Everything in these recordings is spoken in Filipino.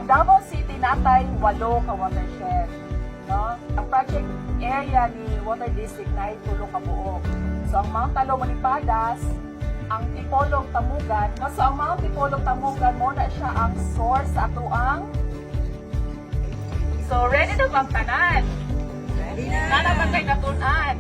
ang Davao City natay 8 ka watershed. No? Ang project area ni Water District na ay 3 ka buok. So ang Mount Talomonipadas, ang Tipolog Tamugan, no? So ang Mount Tipolog Tamugan mo na siya ang source sa atuang. So ready na bang tanan? Ready na! Nanaman kay natunan.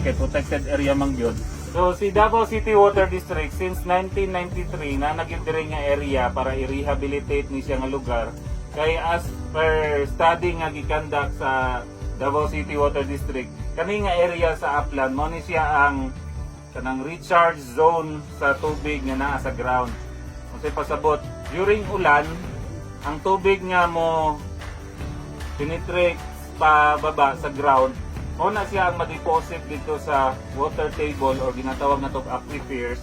Kay protected area man gyud. So si Davao City Water District since 1993 na nagindiri nga area para i-rehabilitate ni siya nga lugar. Kay as per study nga gikandak sa Davao City Water District, kani nga area sa upland mo ni siya ang kanang recharge zone sa tubig nga naa sa ground. Kasi pasabot during ulan, ang tubig nga mo penetrate pa baba sa ground. Una siya ang ma-deposit dito sa water table or ginatawag na itong aquifers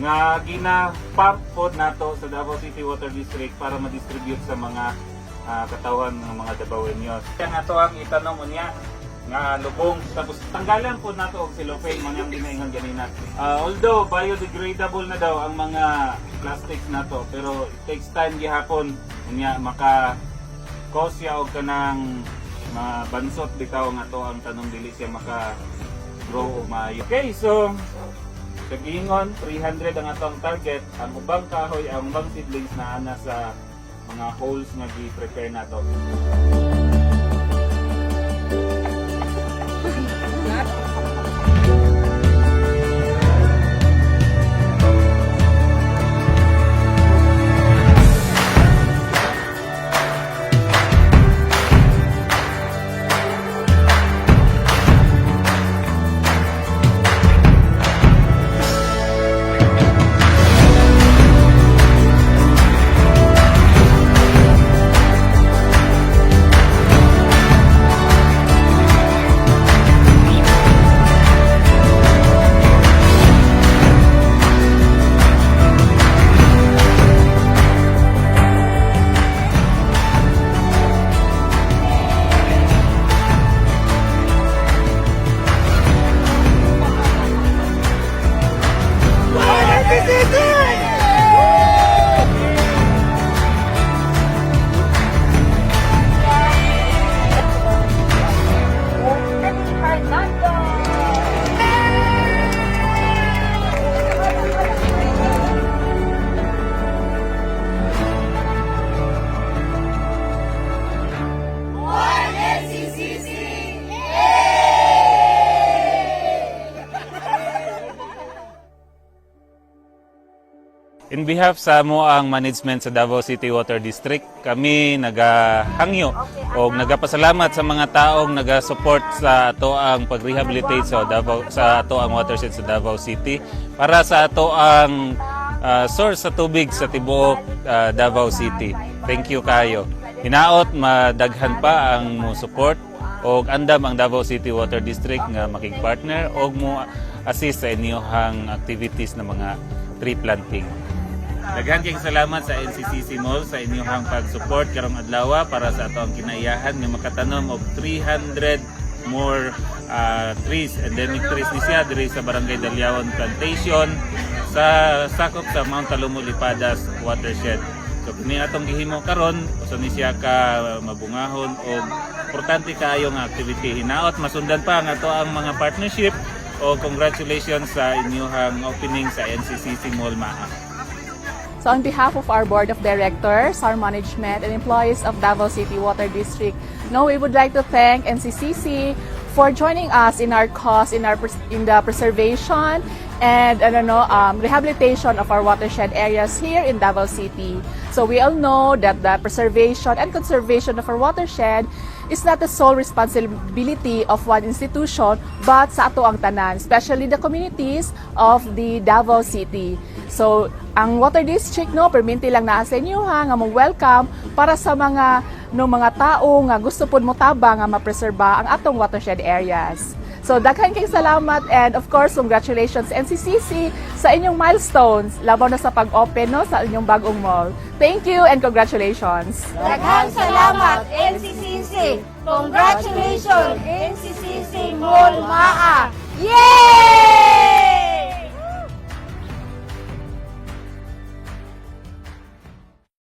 nga gina-pump pod nato sa Davao City Water District para ma-distribute sa mga katawan ng mga Davaoeños. Kaya nga ito ang itanong niya nga lubong. Tapos tanggalan po nato og cellophane man yung ginaingon ganina. Although biodegradable na daw ang mga plastics nato, pero it takes time gihapon niya maka-cause siya og kanang mabansot bitaw nga to ang tanong dili siya maka grow o maayo. Okay, so sa giingon 300 ang atong target. Ang ubang kahoy, ang ubang seedlings na ana sa mga holes nga gi-prepare nato. In behalf sa mo ang management sa Davao City Water District, kami nagahangyo o nagapasalamat sa mga taong nagasupport sa ato ang pag-rehabilitate sa ato ang watershed sa Davao City para sa ato ang source sa tubig sa tibuok Davao City. Thank you kayo. Hinaot madaghan pa ang mo support o andam ang Davao City Water District nga making partner o mo assist sa inyong activities na mga tree planting. Daghan kayong salamat sa NCCC Mall sa inyong pag-support karong adlaw para sa ato ang kinaiyahan nga makatanom og 300 more trees, endemic trees ni siya diri sa Barangay Daliaon Plantation sa sakop sa Mount Talomonipadas Watershed. So kini atong gihimo karon usa ni siya ka mabungahon og importante kaayo nga activity. Hinaot masundan pa nga ato ang mga partnership o congratulations sa inyong opening sa NCCC Mall Maa. So on behalf of our Board of Directors, our management, and employees of Davao City Water District, we would like to thank NCCC for joining us in our cause in the preservation and rehabilitation of our watershed areas here in Davao City. So we all know that the preservation and conservation of our watershed is not the sole responsibility of one institution, but sa ato ang tanan, especially the communities of the Davao City. So, ang Water District, perminti lang na sa inyo nga welcome para sa mga tao nga gusto pud mo tabang nga mapreserba ang atong watershed areas. So, daghan kayong salamat and of course, congratulations NCCC sa inyong milestones, labaw na sa pag-open sa inyong bagong mall. Thank you and congratulations! Daghang salamat, NCCC! Congratulations, NCCC Mall Maa! Yay!